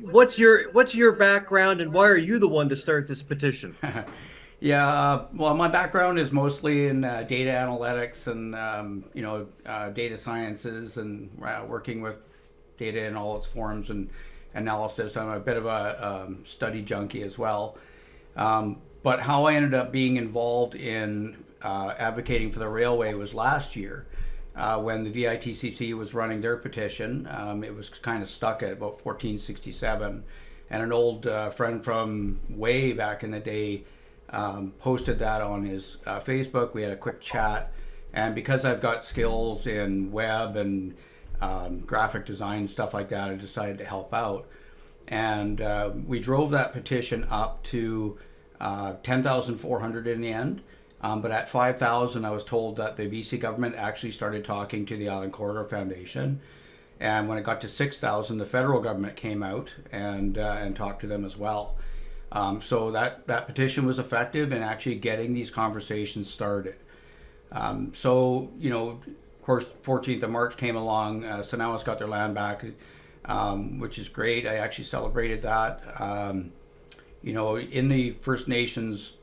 what's your background and why are you the one to start this petition? Yeah, well, my background is mostly in data analytics and data sciences and working with data in all its forms and analysis. I'm a bit of a study junkie as well. But how I ended up being involved in advocating for the railway was last year when the VITCC was running their petition. It was kind of stuck at about 1467, and an old friend from way back in the day posted that on his Facebook. We had a quick chat, and because I've got skills in web and graphic design stuff like that, I decided to help out. And we drove that petition up to 10,400 in the end. But at 5,000, I was told that the BC government actually started talking to the Island Corridor Foundation. And when it got to 6,000, the federal government came out and talked to them as well. So that petition was effective in actually getting these conversations started. Of course, 14th of March came along. Sonawa's got their land back, which is great. I actually celebrated that. In the First Nations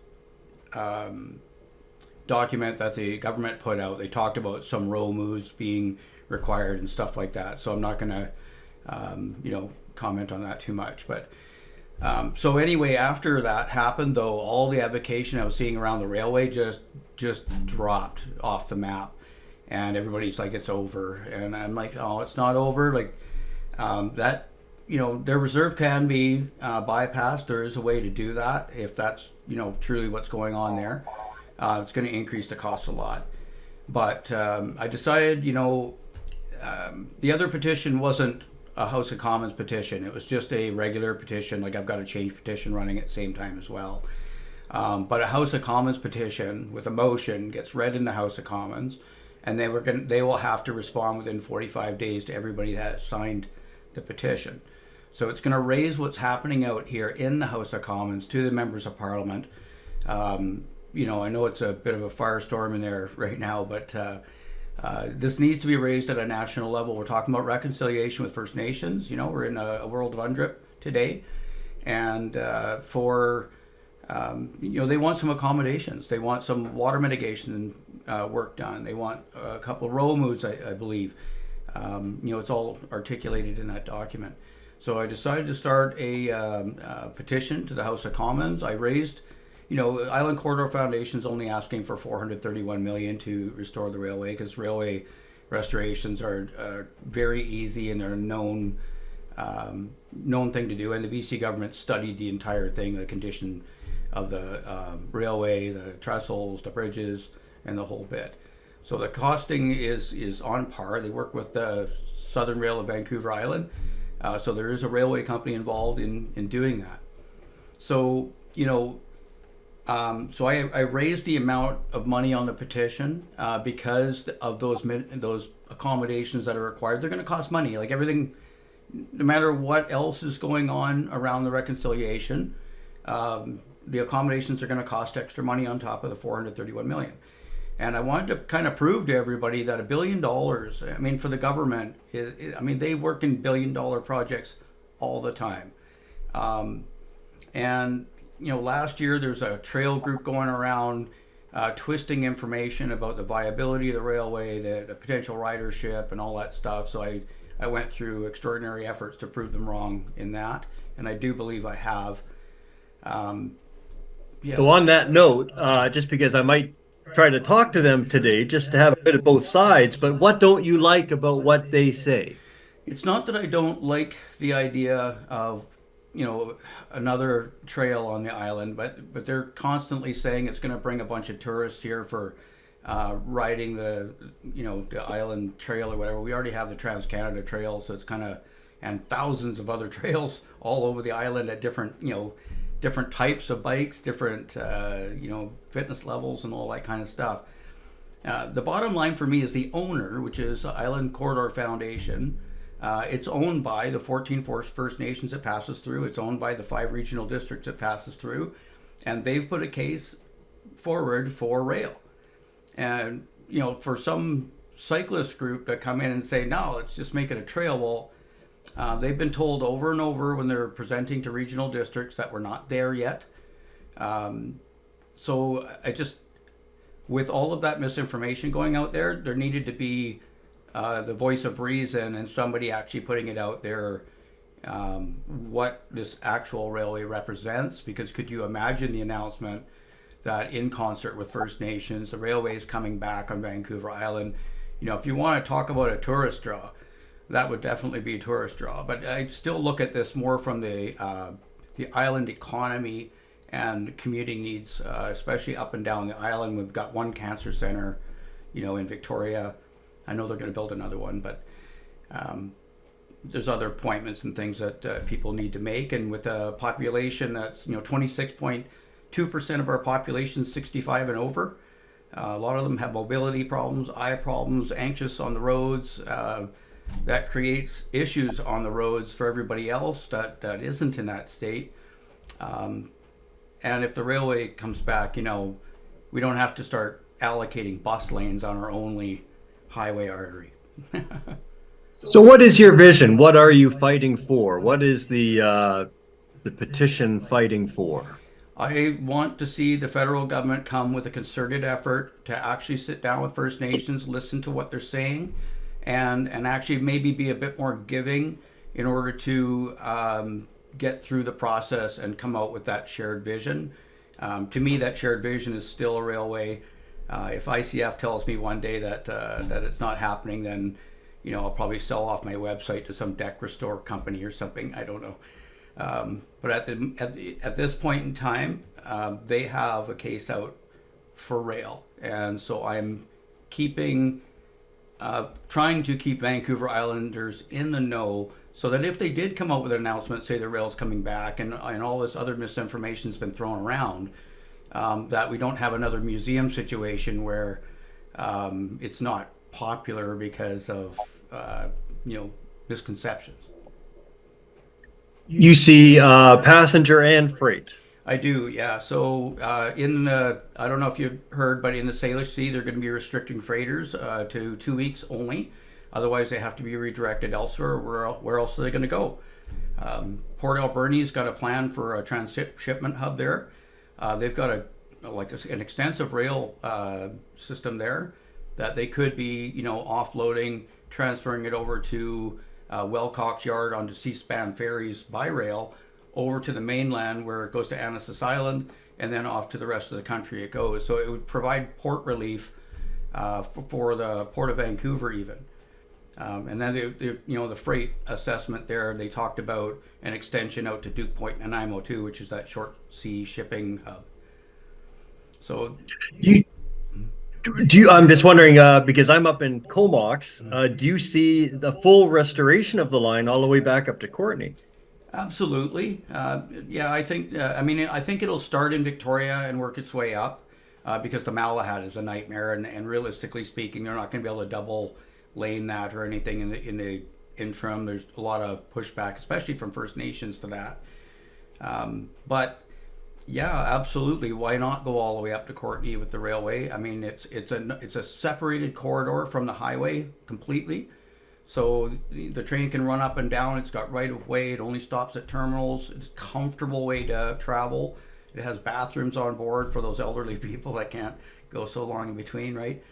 document that the government put out, they talked about some row moves being required and stuff like that. So I'm not going to, comment on that too much. But so anyway, after that happened, though, all the advocation I was seeing around the railway just dropped off the map, and everybody's like, it's over, and I'm like, oh, it's not over. Like that, their reserve can be bypassed. There is a way to do that if that's truly what's going on there. It's going to increase the cost a lot. But I decided, the other petition wasn't a House of Commons petition. It was just a regular petition. Like, I've got a change petition running at the same time as well. But a House of Commons petition with a motion gets read in the House of Commons, and they will have to respond within 45 days to everybody that has signed the petition. So it's going to raise what's happening out here in the House of Commons to the members of Parliament. I know it's a bit of a firestorm in there right now, but this needs to be raised at a national level. We're talking about reconciliation with First Nations. We're in a world of UNDRIP today, and they want some accommodations. They want some water mitigation work done. They want a couple of road moves, I believe. It's all articulated in that document. So I decided to start a petition to the House of Commons. I raised, Island Corridor Foundation's only asking for $431 million to restore the railway, because railway restorations are very easy and they're a known thing to do. And the BC government studied the entire thing, the condition of the railway, the trestles, the bridges, and the whole bit. So the costing is on par. They work with the Southern Rail of Vancouver Island. So there is a railway company involved in doing that. So, so I raised the amount of money on the petition because of those accommodations that are required. They're going to cost money. Like everything, no matter what else is going on around the reconciliation, the accommodations are going to cost extra money on top of the $431 million. And I wanted to kind of prove to everybody that $1 billion, for the government, they work in billion-dollar projects all the time. Last year there's a trail group going around twisting information about the viability of the railway, the potential ridership, and all that stuff. So I went through extraordinary efforts to prove them wrong in that, and I do believe I have. So on that note, just because I might try to talk to them today, just to have a bit of both sides, but what don't you like about what they say? It's not that I don't like the idea of another trail on the island, but they're constantly saying it's going to bring a bunch of tourists here for riding the island trail or whatever. We already have the Trans Canada Trail, so it's kind of, and thousands of other trails all over the island at different types of bikes, different fitness levels, and all that kind of stuff. The bottom line for me is the owner, which is Island Corridor Foundation. It's owned by the 14 First Nations it passes through. It's owned by the 5 regional districts it passes through. And they've put a case forward for rail. And, for some cyclist group to come in and say, no, let's just make it a trail. Well, They've been told over and over when they're presenting to regional districts that we're not there yet. Um, so I just, with all of that misinformation going out there, there needed to be the voice of reason and somebody actually putting it out there, what this actual railway represents. Because could you imagine the announcement that in concert with First Nations, the railway is coming back on Vancouver Island? You know, if you want to talk about a tourist draw, that would definitely be a tourist draw. But I still look at this more from the island economy and commuting needs, especially up and down the island. We've got one cancer center, you know, in Victoria. I know they're going to build another one, but um, there's other appointments and things that people need to make. And with a population that's, 26.2% of our population is 65 and over, a lot of them have mobility problems, eye problems, anxious on the roads. That creates issues on the roads for everybody else that isn't in that state. Um, and if the railway comes back, we don't have to start allocating bus lanes on our only highway artery. So what is your vision? What are you fighting for? What is the petition fighting for? I want to see the federal government come with a concerted effort to actually sit down with First Nations, listen to what they're saying, and actually maybe be a bit more giving in order to get through the process and come out with that shared vision. To me, that shared vision is still a railway. If ICF tells me one day that it's not happening, then I'll probably sell off my website to some deck restore company or something. I don't know. But at this point in time, they have a case out for rail, and so I'm keeping trying to keep Vancouver Islanders in the know, so that if they did come out with an announcement, say the rail's coming back, and all this other misinformation's been thrown around, that we don't have another museum situation where it's not popular because of misconceptions. You see passenger and freight. I do, yeah. So in the, I don't know if you've heard, but in the Salish Sea, they're going to be restricting freighters to 2 weeks only. Otherwise, they have to be redirected elsewhere. Where else are they going to go? Port Alberni's got a plan for a transshipment hub there. They've got an extensive rail system there that they could be, offloading, transferring it over to Wellcock's Yard onto C-span ferries by rail over to the mainland, where it goes to Annacis Island, and then off to the rest of the country it goes. So it would provide port relief for the Port of Vancouver even. And then the freight assessment there, they talked about an extension out to Duke Point and Nanaimo too, which is that short sea shipping hub. So You, I'm just wondering, because I'm up in Comox, do you see the full restoration of the line all the way back up to Courtney? absolutely, yeah. I think it'll start in Victoria and work its way up, because the Malahat is a nightmare, and realistically speaking, they're not going to be able to double lane that or anything in the interim. There's a lot of pushback, especially from First Nations, to that. But yeah, absolutely. Why not go all the way up to Courtney with the railway? I mean, it's a separated corridor from the highway completely. So the train can run up and down. It's got right of way. It only stops at terminals. It's a comfortable way to travel. It has bathrooms on board for those elderly people that can't go so long in between, right?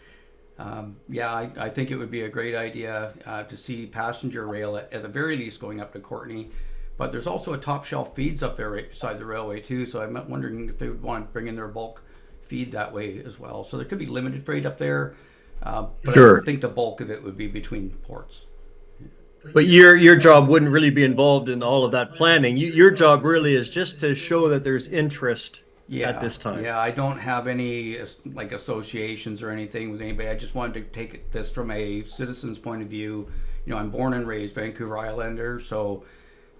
Yeah, I think it would be a great idea to see passenger rail at the very least going up to Courtney. But there's also a top shelf feeds up there right beside the railway too. So I'm wondering if they would want to bring in their bulk feed that way as well. So there could be limited freight up there, but I Sure. think the bulk of it would be between ports. But your job wouldn't really be involved in all of that planning. Your job really is just to show that there's interest at Yeah, this time. yeah. I don't have any like associations or anything with anybody. I just wanted to take this from a citizen's point of view. I'm born and raised Vancouver Islander, so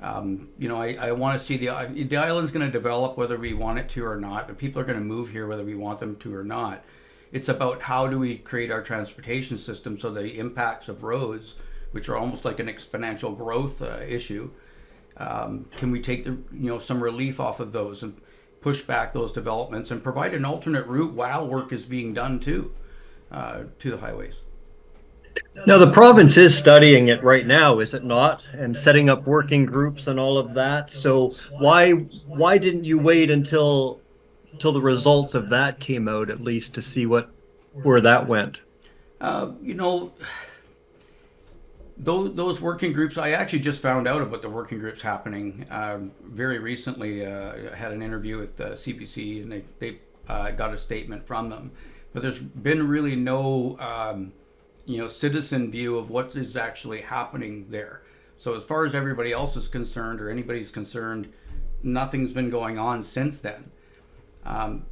I want to see the island's going to develop whether we want it to or not. But people are going to move here whether we want them to or not. It's about how do we create our transportation system so the impacts of roads, which are almost like an exponential growth issue, can we take some relief off of those and push back those developments and provide an alternate route while work is being done too, to the highways. Now, the province is studying it right now, is it not? And setting up working groups and all of that. So why didn't you wait until the results of that came out at least to see what where that went? You know, those working groups, I actually just found out about the working groups happening very recently. I had an interview with CBC, and they got a statement from them. But there's been really no citizen view of what is actually happening there. So as far as everybody else is concerned, or anybody's concerned, nothing's been going on since then.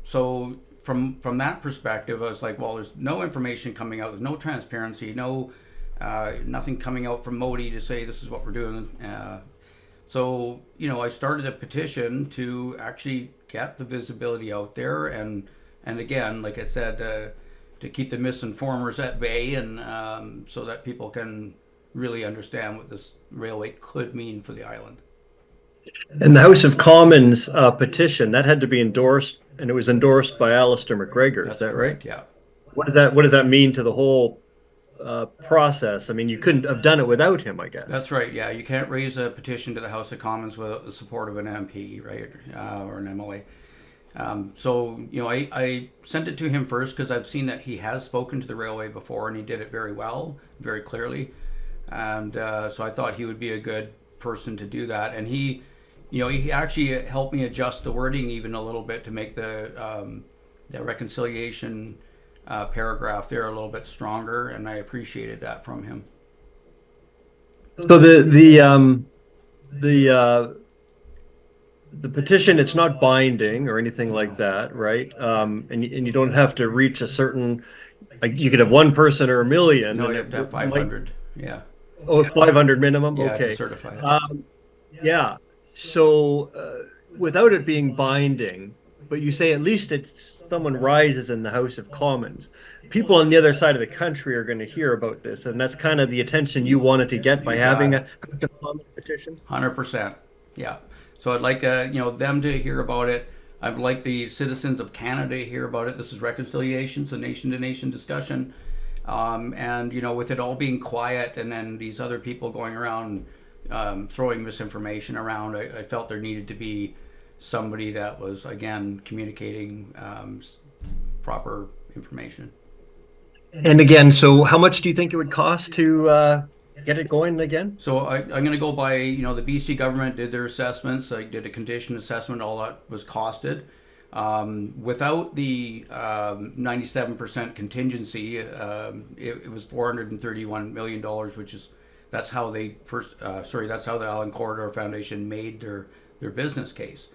So from that perspective, I was like, well, there's no information coming out. There's no transparency. Nothing coming out from Modi to say this is what we're doing. So I started a petition to actually get the visibility out there, and again, like I said, to keep the misinformers at bay, and so that people can really understand what this railway could mean for the island. And the House of Commons petition that had to be endorsed, and it was endorsed by Alistair McGregor. Is That's that right? correct. Yeah. What does that mean to the whole process? I mean, you couldn't have done it without him, I guess. That's right. Yeah, you can't raise a petition to the House of Commons without the support of an MP, right, or an MLA. So I sent it to him first because I've seen that he has spoken to the railway before, and he did it very well, very clearly, and so I thought he would be a good person to do that. And he actually helped me adjust the wording even a little bit to make the reconciliation paragraph there a little bit stronger, and I appreciated that from him. So the the petition, it's not binding or anything like No, that, right? And you don't have to reach a certain, like you could have one person or a million, no, and you it have to have might, 500. Yeah, oh, 500 minimum. yeah, to Okay. certify it. Um, yeah. So without it being binding, but you say at least it's someone rises in the House of Commons. People on the other side of the country are going to hear about this, and that's kind of the attention you wanted to get by You got having a it. House of Commons petition. 100%. Yeah. So I'd like them to hear about it. I'd like the citizens of Canada to hear about it. This is reconciliation, so nation to nation discussion. And with it all being quiet, and then these other people going around throwing misinformation around, I felt there needed to be somebody that was again communicating proper information. And again, so how much do you think it would cost to get it going again? So I'm going to go by, the BC government did their assessments. I did a condition assessment. All that was costed. Without the 97% contingency, it was $431 million, that's how they that's how the Island Corridor Foundation made their business case.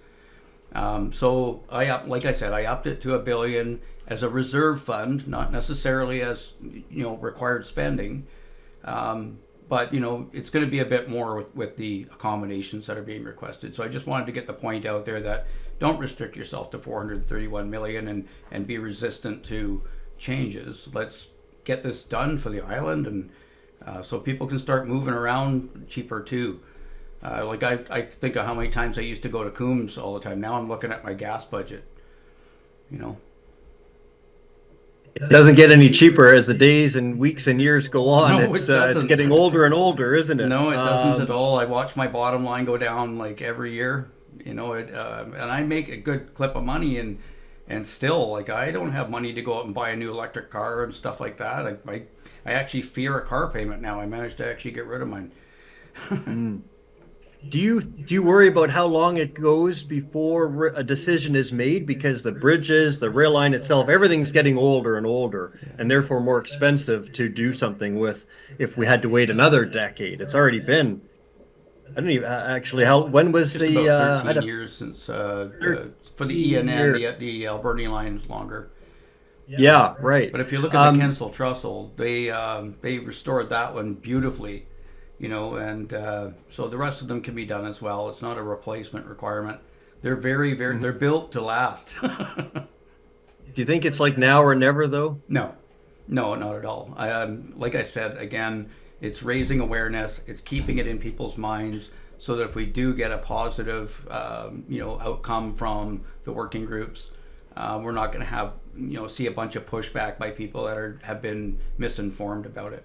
So like I said, I upped it to $1 billion as a reserve fund, not necessarily as required spending. But it's going to be a bit more with the accommodations that are being requested. So I just wanted to get the point out there that don't restrict yourself to 431 million and be resistant to changes. Let's get this done for the island, and so people can start moving around cheaper too. Like I think of how many times I used to go to Coombs all the time. Now I'm looking at my gas budget. You know, It doesn't get any cheaper as the days and weeks and years go on. no, It's it uh, it's doesn't. getting older and older, isn't it? No, it doesn't at all. I watch my bottom line go down like every year. And I make a good clip of money, and still, like, I don't have money to go out and buy a new electric car and stuff like that. I actually fear a car payment now. I managed to actually get rid of mine. Mm. Do you worry about how long it goes before a decision is made? Because the bridges, the rail line itself, everything's getting older and older, and therefore more expensive to do something with if we had to wait another decade. It's already been, I don't even actually, how when was Just the about I had 13 a years since for the 13 ENN, year. the Alberni line is longer. Yeah, right. But if you look at the Um, Kensal Trestle, they restored that one beautifully, and so the rest of them can be done as well. It's not a replacement requirement. They're they're mhm. built to last. Do you think it's like now or never though? No, no, not at all. Like I said, again, it's raising awareness. It's keeping it in people's minds so that if we do get a positive, outcome from the working groups, we're not going to have, see a bunch of pushback by people that have been misinformed about it.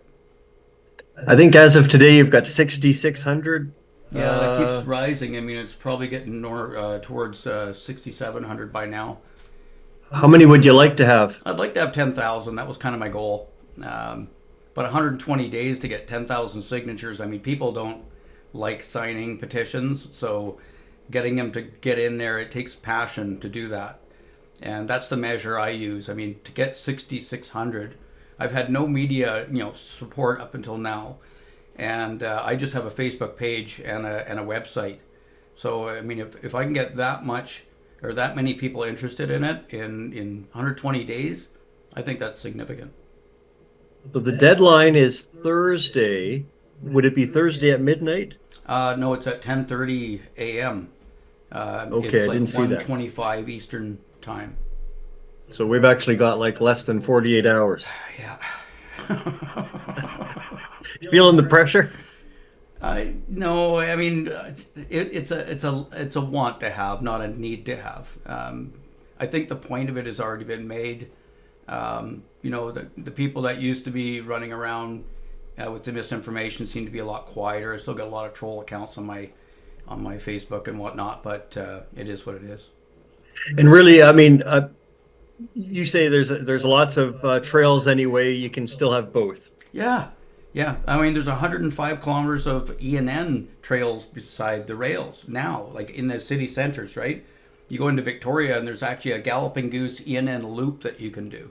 I think as of today, you've got 6,600. Yeah, that keeps rising. I mean, it's probably getting towards 6,700 by now. How many would you like to have? I'd like to have 10,000. That was kind of my goal. Um, but 120 days to get 10,000 signatures. I mean, people don't like signing petitions, so getting them to get in there, it takes passion to do that. And that's the measure I use. I mean, to get 6,600, I've had no media, support up until now, and I just have a Facebook page and a website. So I mean, if I can get that much or that many people interested in it in 120 days, I think that's significant. So the deadline is Thursday. Would it be Thursday at midnight? No, it's at 10:30 a.m. Okay, It's I like didn't see that. 1:25 Eastern time. So we've actually got like less than 48 hours. Yeah. Feeling the pressure? I no, I mean it's a want to have, not a need to have. I think the point of it has already been made. The people that used to be running around with the misinformation seem to be a lot quieter. I still got a lot of troll accounts on my Facebook and whatnot, but it is what it is. And really, I mean, you say there's lots of trails anyway. You can still have both. Yeah, yeah. I mean, there's 105 kilometers of E&N trails beside the rails now, like in the city centers, right? You go into Victoria and there's actually a Galloping Goose E&N loop that you can do.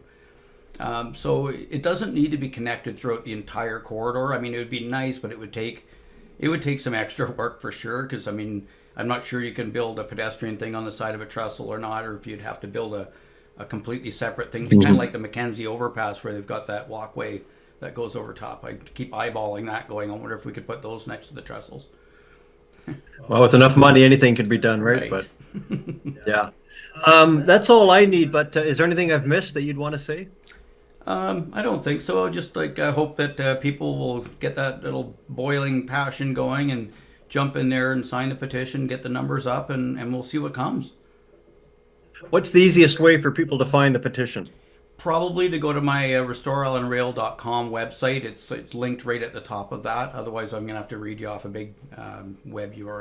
So it doesn't need to be connected throughout the entire corridor. I mean, it would be nice, but it would take some extra work for sure. Because I mean, I'm not sure you can build a pedestrian thing on the side of a trestle or not, or if you'd have to build a completely separate thing, kind of like the Mackenzie overpass where they've got that walkway that goes over top. I keep eyeballing that, going, I wonder if we could put those next to the trestles. Well, with enough money, anything could be done, right? Right. But yeah, that's all I need. But is there anything I've missed that you'd want to say? I don't think so. Just like I hope that people will get that little boiling passion going and jump in there and sign the petition, get the numbers up, and we'll see what comes. What's the easiest way for people to find the petition? Probably to go to my restoreislandrail.com website. It's linked right at the top of that. Otherwise, I'm going to have to read you off a big web URL.